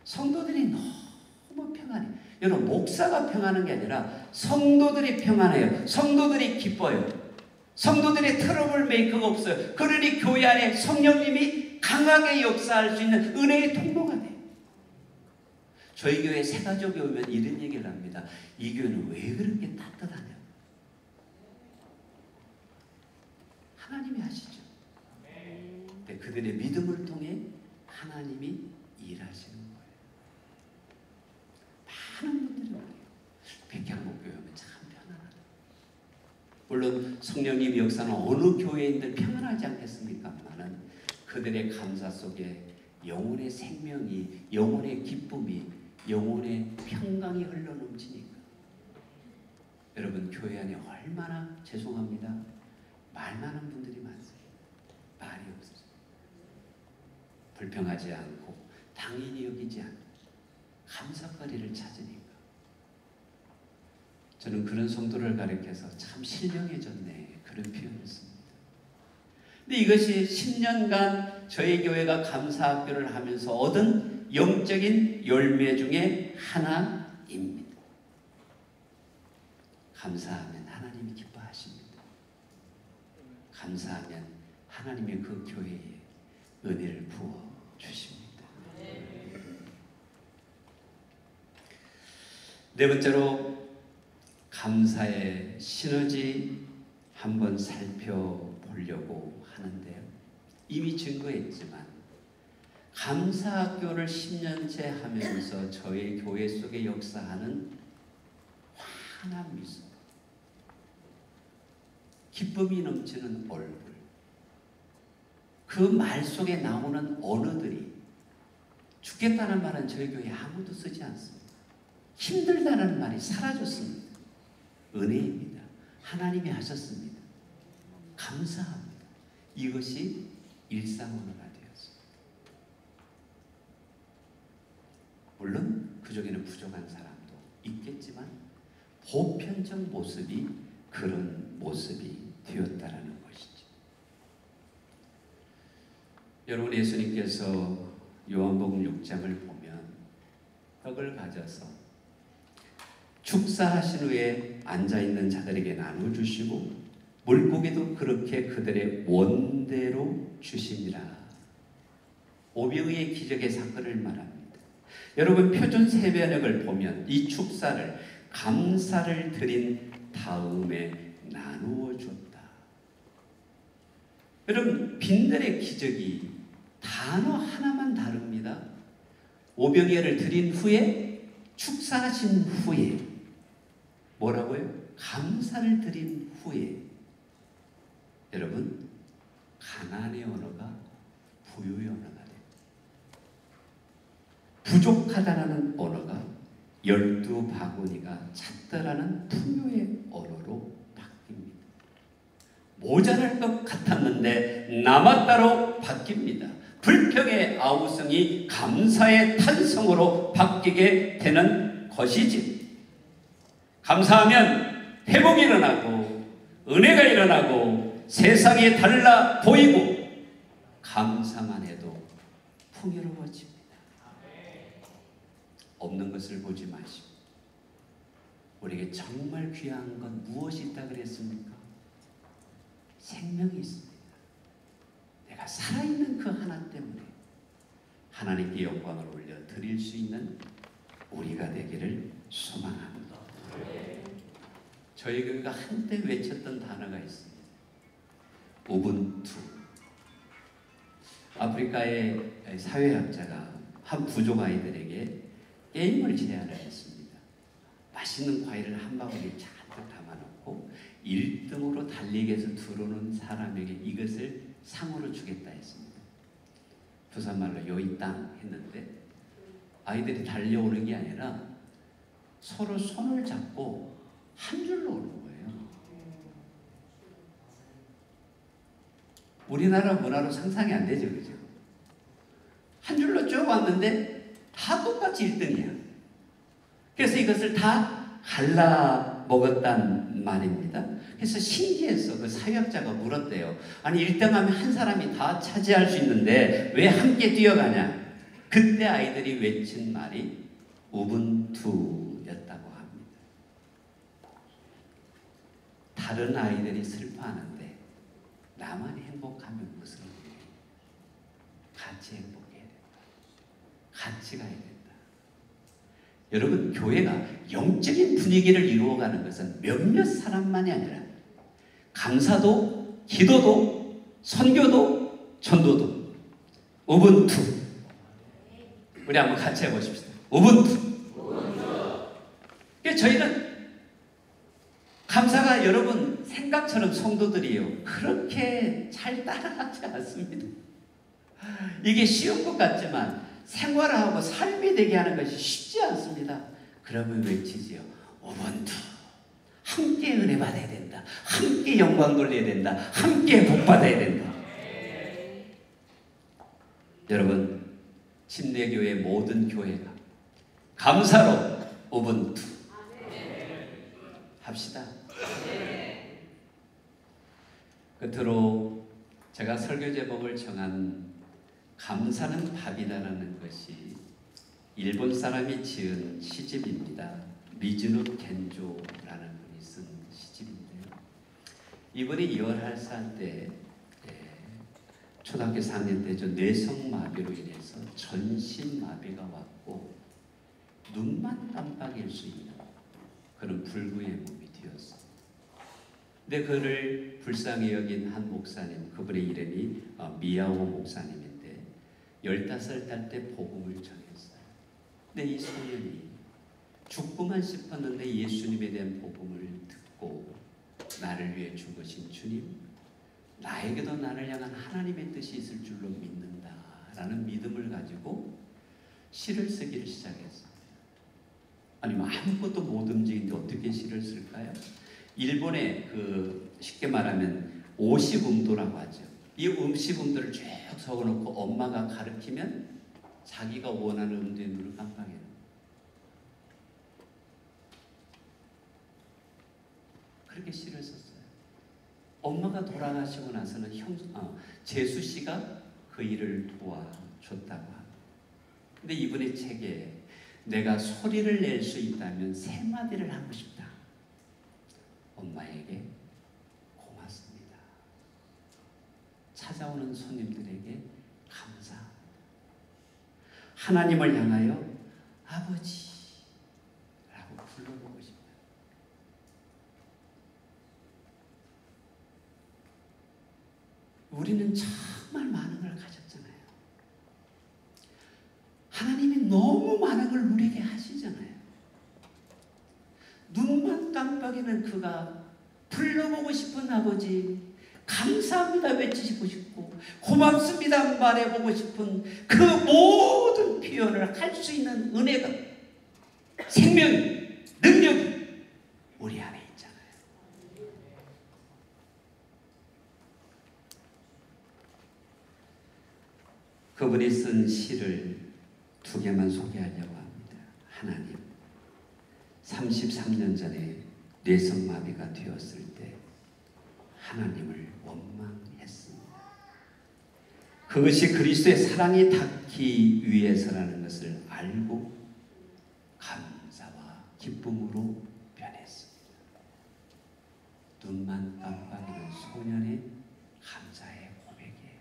성도들이 너무 평안해. 여러분 목사가 평안한 게 아니라 성도들이 평안해요. 성도들이 기뻐요. 성도들의 트러블 메이커가 없어요. 그러니 교회 안에 성령님이 강하게 역사할 수 있는 은혜의 통로가 돼요. 저희 교회 새가족이 오면 이런 얘기를 합니다. 이 교회는 왜 그렇게 따뜻하냐? 하나님이 하시죠. 근데 그들의 믿음을 통해 하나님이 일하시는 거예요. 많은 분들이 그래요. 백향목교회 오면 참 편안하다. 물론 성령님의 역사는 어느 교회인들 평안하지 않겠습니까만은 그들의 감사 속에 영혼의 생명이, 영혼의 기쁨이, 영혼의 평강이 흘러넘치니까. 여러분 교회 안에 얼마나 죄송합니다. 말 많은 분들이 많습니다. 말이 없어요. 불평하지 않고 당연히 여기지 않고 감사거리를 찾으니까. 저는 그런 성도를 가리켜서 참 신령해졌네 그런 표현을 씁니다. 근데 이것이 10년간 저희 교회가 감사학교를 하면서 얻은 영적인 열매 중에 하나입니다. 감사하면 하나님이 기뻐하십니다. 감사하면 하나님의 그 교회에 은혜를 부어 주십니다. 네 번째로 감사의 시너지 한번 살펴보려고 하는데요. 이미 증거했지만 감사학교를 10년째 하면서 저희 교회 속에 역사하는 환한 미소, 기쁨이 넘치는 얼굴, 그 말 속에 나오는 언어들이 죽겠다는 말은 저희 교회에 아무도 쓰지 않습니다. 힘들다는 말이 사라졌습니다. 은혜입니다. 하나님이 하셨습니다. 감사합니다. 이것이 일상언어가 되었습니다. 물론 그 중에는 부족한 사람도 있겠지만 보편적 모습이 그런 모습이 되었다라는 것이죠. 여러분 예수님께서 요한복음 6장을 보면 떡을 가져서 축사하신 후에 앉아있는 자들에게 나눠주시고 물고기도 그렇게 그들의 원대로 주시니라. 오병이의 기적의 사건을 말합니다. 여러분 표준 세변역을 보면 이 축사를 감사를 드린 다음에 나누어 줬다. 여러분 빈들의 기적이 단어 하나만 다릅니다. 오병이어를 드린 후에 축사하신 후에 뭐라고요? 감사를 드린 후에. 여러분 가난의 언어가 부유의 언어가 돼요. 부족하다라는 언어가 12바구니가 찼다라는 풍요의 언어로 바뀝니다. 모자랄 것 같았는데 남았다로 바뀝니다. 불평의 아우성이 감사의 탄성으로 바뀌게 되는 것이지. 감사하면 회복이 일어나고 은혜가 일어나고 세상이 달라 보이고 감사만 해도 풍요로워집니다. 없는 것을 보지 마시고 우리에게 정말 귀한 건 무엇이 있다 그랬습니까? 생명이 있습니다. 내가 살아있는 그 하나 때문에 하나님께 영광을 올려 드릴 수 있는 우리가 되기를 소망합니다. 저희 교회가 한때 외쳤던 단어가 있습니다. 우분투. 아프리카의 사회학자가 한 부족 아이들에게 게임을 제안을 했습니다. 맛있는 과일을 한 바구니에 잔뜩 담아놓고 1등으로 달리기에서 들어오는 사람에게 이것을 상으로 주겠다 했습니다. 부산말로 여의 땅 했는데 아이들이 달려오는 게 아니라 서로 손을 잡고 한 줄로 오는 거예요. 우리나라 문화로 상상이 안 되죠, 그죠? 한 줄로 쭉 왔는데 다 똑같이 1등이야. 그래서 이것을 다 갈라 먹었단 말입니다. 그래서 신기해서 그 사회학자가 물었대요. 아니 1등하면 한 사람이 다 차지할 수 있는데 왜 함께 뛰어가냐? 그때 아이들이 외친 말이 우분투였다고 합니다. 다른 아이들이 슬퍼하는데 나만 행복하면 무슨 일이에요? 같이 행복해야 된다. 같이 가야 된다. 여러분, 교회가 영적인 분위기를 이루어가는 것은 몇몇 사람만이 아니라 강사도, 기도도, 선교도, 전도도 우분투. 우리 한번 같이 해보십시다. 우분투. 저희는 감사가 여러분 생각처럼 성도들이요 그렇게 잘 따라가지 않습니다. 이게 쉬운 것 같지만 생활하고 삶이 되게 하는 것이 쉽지 않습니다. 그러면 외치지요. 우분투. 함께 은혜 받아야 된다. 함께 영광 돌려야 된다. 함께 복 받아야 된다. 여러분, 침례교회 모든 교회가 감사로 우분투 합시다. 끝으로 제가 설교 제목을 정한 감사는 밥이다라는 것이 일본 사람이 지은 시집입니다. 미즈노 겐조라는 분이 쓴 시집인데요. 이분이 11살 때 초등학교 4학년 때 저 뇌성마비로 인해서 전신마비가 왔고 눈만 깜빡일 수 있는 그런 불구의 몸이 되었어요. 근데 그를 불쌍히 여긴 한 목사님, 그분의 이름이 미야오 목사님인데 15살 때 복음을 전했어요. 근데 이 소년이 죽고만 싶었는데 예수님에 대한 복음을 듣고 나를 위해 죽으신 주님, 나에게도 나를 향한 하나님의 뜻이 있을 줄로 믿는다라는 믿음을 가지고 시를 쓰기를 시작했어요. 아니 아무것도 못 움직이는데 어떻게 시를 쓸까요? 일본의 쉽게 말하면 오시음도라고 하죠. 이 음시음도를 쭉 적어놓고 엄마가 가르치면 자기가 원하는 음도의 눈을 깜빡해요. 그렇게 시를 썼어요. 엄마가 돌아가시고 나서는 재수 씨가 그 일을 도와줬다고 합니다. 근데 이분의 책에 내가 소리를 낼 수 있다면 3마디를 하고 싶다. 엄마에게 고맙습니다. 찾아오는 손님들에게 감사합니다. 하나님을 향하여 아버지 라고 불러보고 싶다. 우리는 정말 많은 걸 가졌잖아요. 하나님이 너무 많은 걸 우리에게 하시잖아요. 눈만 깜빡이면 그가 불러보고 싶은 아버지, 감사합니다 외치고 싶고 고맙습니다 말해보고 싶은 그 모든 표현을 할 수 있는 은혜가, 생명, 능력이 우리 안에 있잖아요. 그분이 쓴 시를 2개만 소개하려고 합니다. 하나님, 33년 전에 뇌성마비가 되었을 때 하나님을 원망했습니다. 그 그것이 그리스도의 사랑이 닿기 위해서라는 것을 알고 감사와 기쁨으로 변했습니다. 눈만 깜빡이는 소년의 감사의 고백이에요.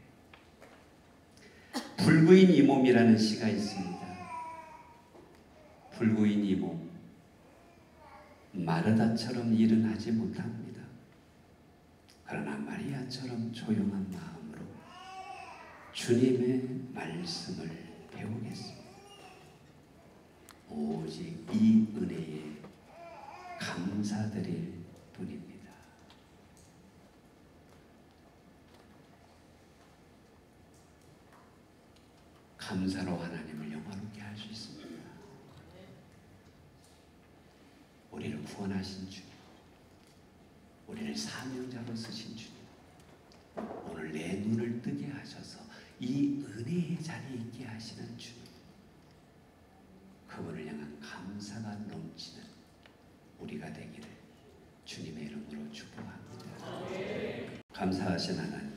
불구인 이 몸이라는 시가 있습니다. 불구인 이 몸, 마르다처럼 일은 하지 못합니다. 그러나 마리아처럼 조용한 마음으로 주님의 말씀을 배우겠습니다. 오직 이 은혜에 감사드릴 뿐입니다. 감사로 하나님을 영화롭게 할 수 있습니다. 우리를 구원하신 주님, 우리를 사명자로 쓰신 주님, 오늘 내 눈을 뜨게 하셔서 이 은혜의 자리에 있게 하시는 주님, 그분을 향한 감사가 넘치는 우리가 되기를 주님의 이름으로 축복합니다. 감사하신 하나님,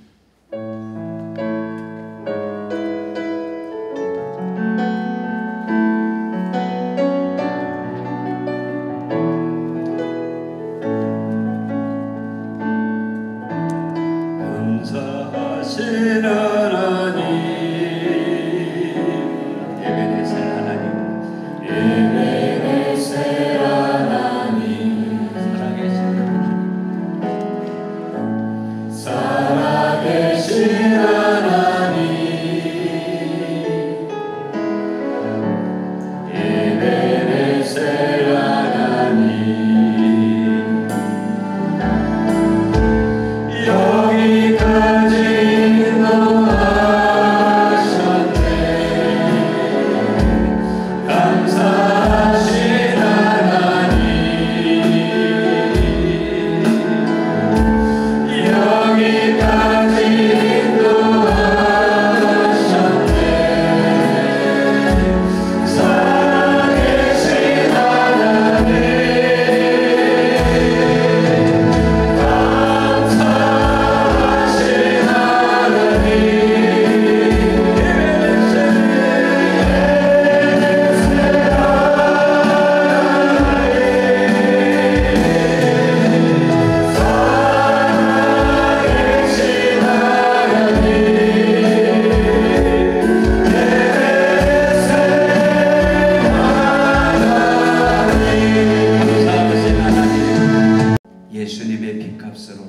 예수님의 핏값으로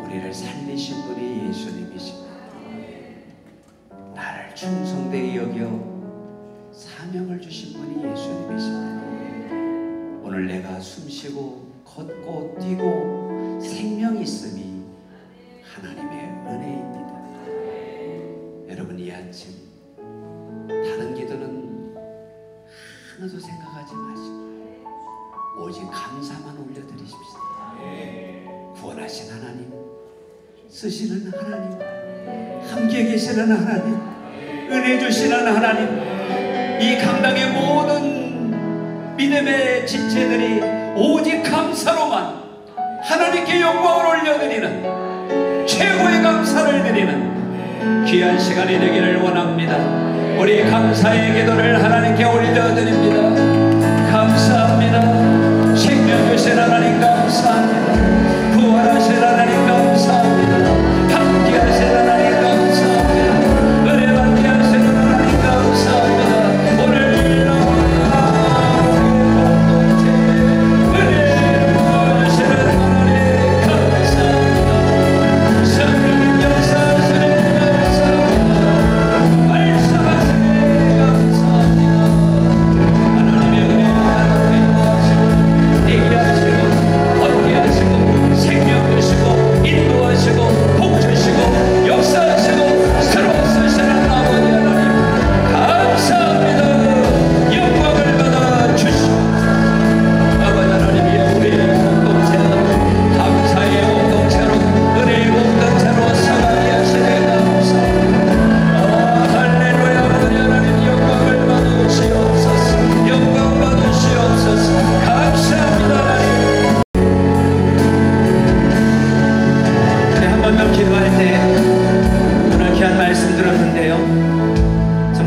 우리를 살리신 분이 예수님이십니다. 나를 충성되게 여겨 사명을 주신 분이 예수님이십니다. 오늘 내가 숨쉬고 걷고 뛰고 생명이 있음이 하나님의 은혜입니다. 여러분, 이 아침 다른 기도는 하나도 생각하지 마시고 오직 감사만 올려드리십시오. 구원하신 하나님, 쓰시는 하나님, 함께 계시는 하나님, 은혜 주시는 하나님, 이 강당의 모든 믿음의 지체들이 오직 감사로만 하나님께 영광을 올려드리는 최고의 감사를 드리는 귀한 시간이 되기를 원합니다. 우리 감사의 기도를 하나님께 올려드립니다. 감사합니다. 생명 주신 하나님 감사합니다. 구원하신 하나님 감사합니다. 함께 하신 하나님 감사합니다. 은혜 받게 하시는 하나님 감사합니다. 오늘 하나님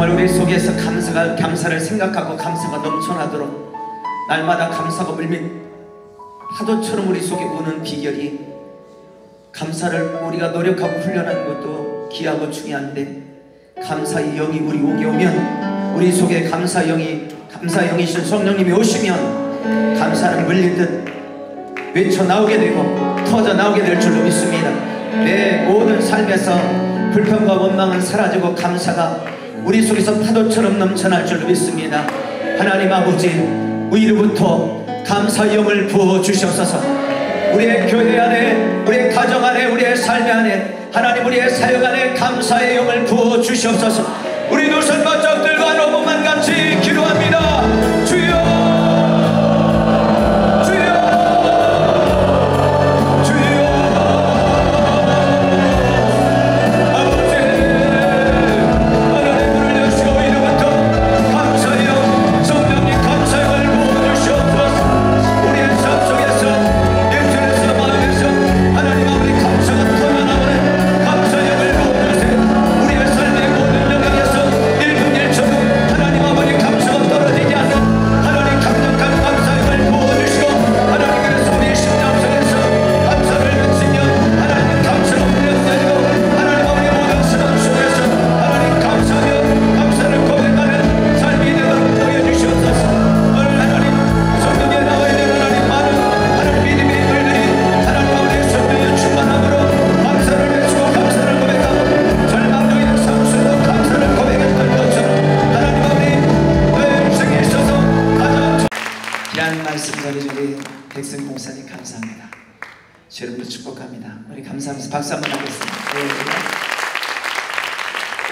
정말 우리 속에서 감사를 생각하고 감사가 넘쳐나도록 날마다 감사가 물밀 파도처럼 우리 속에 오는 비결이, 감사를 우리가 노력하고 훈련하는 것도 귀하고 중요한데, 감사의 영이 우리 오게 오면, 우리 속에 감사의 영이신 성령님이 오시면 감사는 물리듯 외쳐 나오게 되고 터져 나오게 될 줄로 믿습니다. 내 모든 삶에서 불평과 원망은 사라지고 감사가 우리 속에서 파도처럼 넘쳐날 줄로 믿습니다. 하나님 아버지, 위로부터 감사의 영을 부어주시옵소서. 우리의 교회 안에, 우리의 가정 안에, 우리의 삶 안에, 하나님 우리의 사역 안에 감사의 영을 부어주시옵소서. 우리 두 손 바짝 들고 한 5분만 같이 기도합니다. 주여, 백승 목사님 감사합니다. 여러분도 축복합니다. 우리 감사하면서 박수 한번 하겠습니다.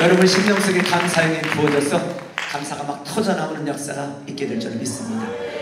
여러분 심령 속에 감사의 영이 부어져서 감사가 막 터져나오는 역사가 있게 될 줄 믿습니다.